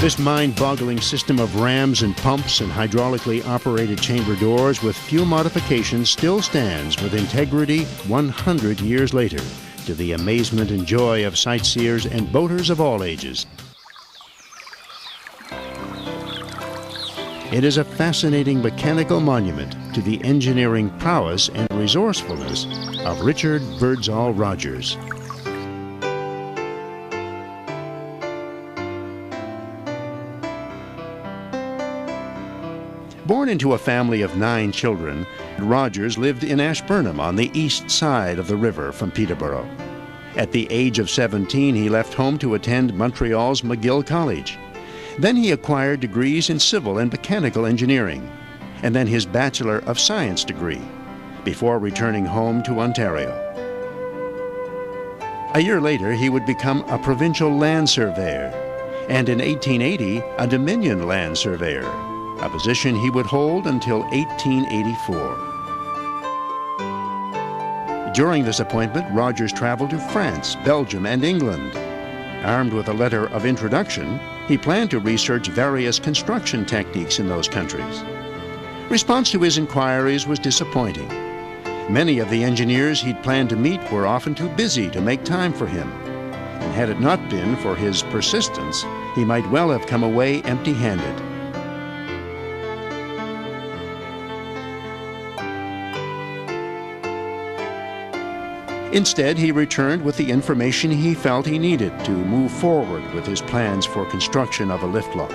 This mind-boggling system of rams and pumps and hydraulically operated chamber doors with few modifications still stands with integrity 100 years later, to the amazement and joy of sightseers and boaters of all ages. It is a fascinating mechanical monument to the engineering prowess and resourcefulness of Richard Birdsall Rogers. Born into a family of 9 children, Rogers lived in Ashburnham on the east side of the river from Peterborough. At the age of 17, he left home to attend Montreal's McGill College. Then he acquired degrees in civil and mechanical engineering, and then his Bachelor of Science degree, before returning home to Ontario. A year later, he would become a provincial land surveyor, and in 1880, a Dominion land surveyor, a position he would hold until 1884. During this appointment, Rogers traveled to France, Belgium, and England. Armed with a letter of introduction, he planned to research various construction techniques in those countries. Response to his inquiries was disappointing. Many of the engineers he'd planned to meet were often too busy to make time for him. And had it not been for his persistence, he might well have come away empty-handed. Instead, he returned with the information he felt he needed to move forward with his plans for construction of a lift lock,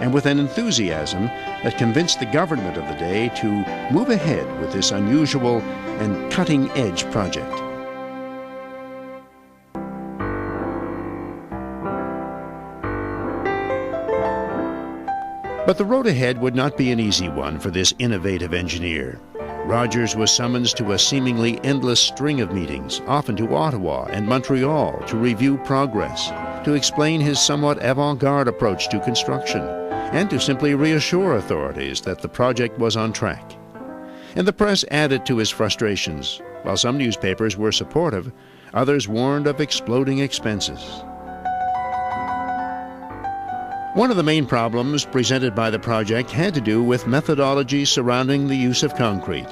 and with an enthusiasm that convinced the government of the day to move ahead with this unusual and cutting-edge project. But the road ahead would not be an easy one for this innovative engineer. Rogers was summoned to a seemingly endless string of meetings, often to Ottawa and Montreal, to review progress, to explain his somewhat avant-garde approach to construction, and to simply reassure authorities that the project was on track. And the press added to his frustrations. While some newspapers were supportive, others warned of exploding expenses. One of the main problems presented by the project had to do with methodology surrounding the use of concrete.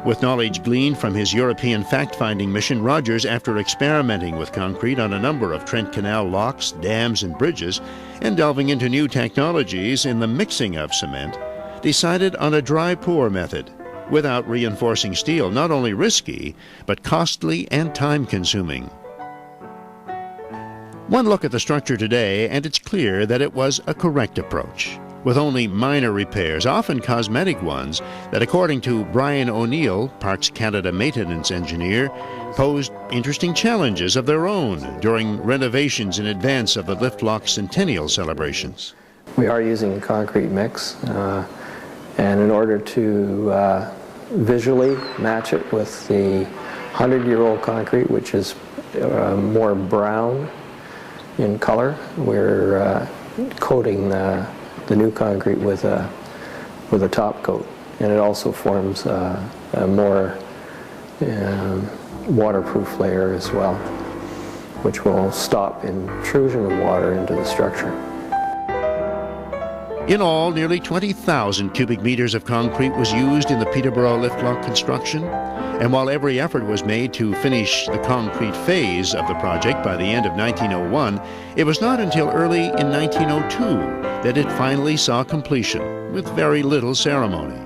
With knowledge gleaned from his European fact-finding mission, Rogers, after experimenting with concrete on a number of Trent Canal locks, dams, and bridges, and delving into new technologies in the mixing of cement, decided on a dry pour method, without reinforcing steel, not only risky, but costly and time-consuming. One look at the structure today, and it's clear that it was a correct approach, with only minor repairs, often cosmetic ones, that, according to Brian O'Neill, Parks Canada maintenance engineer, posed interesting challenges of their own during renovations in advance of the lift lock centennial celebrations. We are using a concrete mix, and in order to visually match it with the 100-year-old concrete, which is more brown in color, we're coating the new concrete with a top coat, and it also forms a more waterproof layer as well, which will stop intrusion of water into the structure. In all, nearly 20,000 cubic meters of concrete was used in the Peterborough lift lock construction, and while every effort was made to finish the concrete phase of the project by the end of 1901, it was not until early in 1902 that it finally saw completion, with very little ceremony.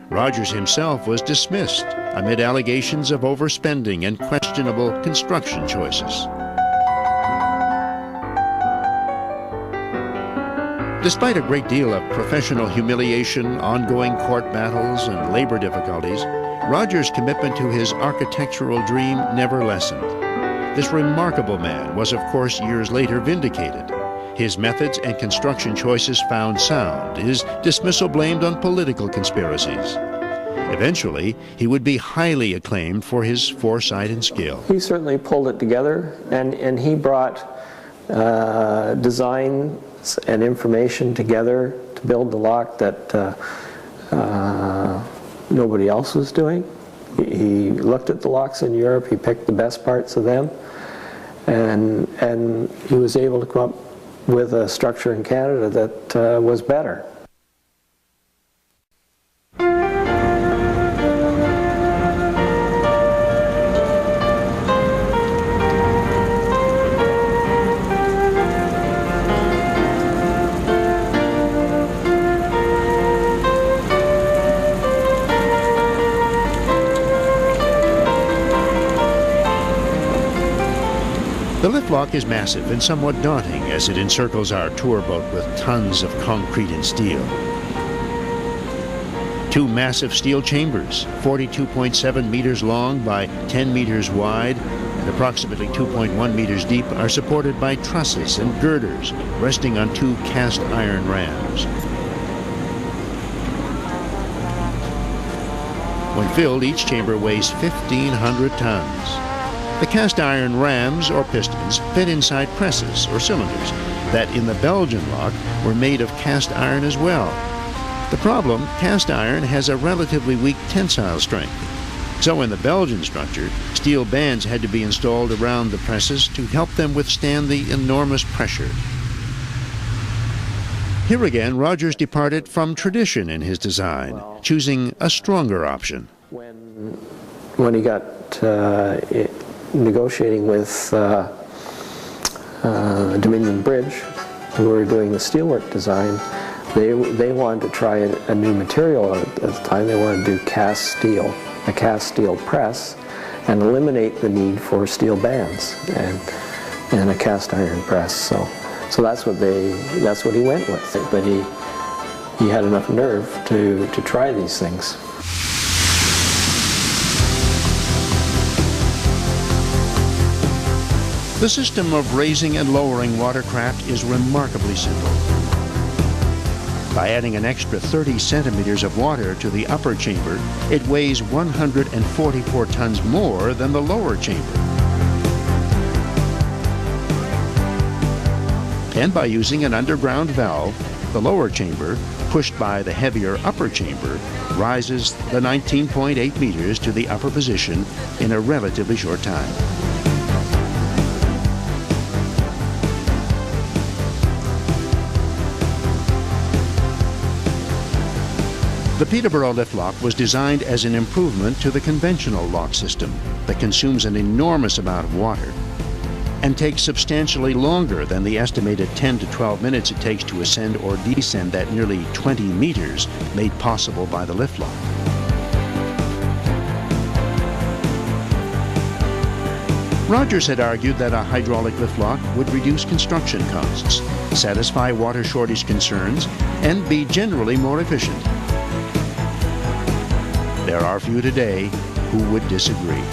Rogers himself was dismissed amid allegations of overspending and questionable construction choices. Despite a great deal of professional humiliation, ongoing court battles, and labor difficulties, Rogers' commitment to his architectural dream never lessened. This remarkable man was, of course, years later vindicated. His methods and construction choices found sound, his dismissal blamed on political conspiracies. Eventually, he would be highly acclaimed for his foresight and skill. He certainly pulled it together, and he brought design and information together to build the lock that nobody else was doing. He looked at the locks in Europe, he picked the best parts of them, and he was able to come up with a structure in Canada that was better. The lift lock is massive and somewhat daunting as it encircles our tour boat with tons of concrete and steel. Two massive steel chambers, 42.7 meters long by 10 meters wide and approximately 2.1 meters deep, are supported by trusses and girders resting on two cast iron rams. When filled, each chamber weighs 1,500 tons. The cast iron rams or pistons fit inside presses or cylinders that in the Belgian lock were made of cast iron as well. The problem, cast iron has a relatively weak tensile strength. So in the Belgian structure, steel bands had to be installed around the presses to help them withstand the enormous pressure. Here again, Rogers departed from tradition in his design, choosing a stronger option. When he got negotiating with Dominion Bridge, who were doing the steelwork design, they wanted to try a new material at the time. They wanted to do cast steel, a cast steel press, and eliminate the need for steel bands and a cast iron press. So that's what he went with. But he had enough nerve to try these things. The system of raising and lowering watercraft is remarkably simple. By adding an extra 30 centimeters of water to the upper chamber, it weighs 144 tons more than the lower chamber. And by using an underground valve, the lower chamber, pushed by the heavier upper chamber, rises the 19.8 meters to the upper position in a relatively short time. The Peterborough lift lock was designed as an improvement to the conventional lock system that consumes an enormous amount of water and takes substantially longer than the estimated 10 to 12 minutes it takes to ascend or descend that nearly 20 meters made possible by the lift lock. Rogers had argued that a hydraulic lift lock would reduce construction costs, satisfy water shortage concerns, and be generally more efficient. There are few today who would disagree.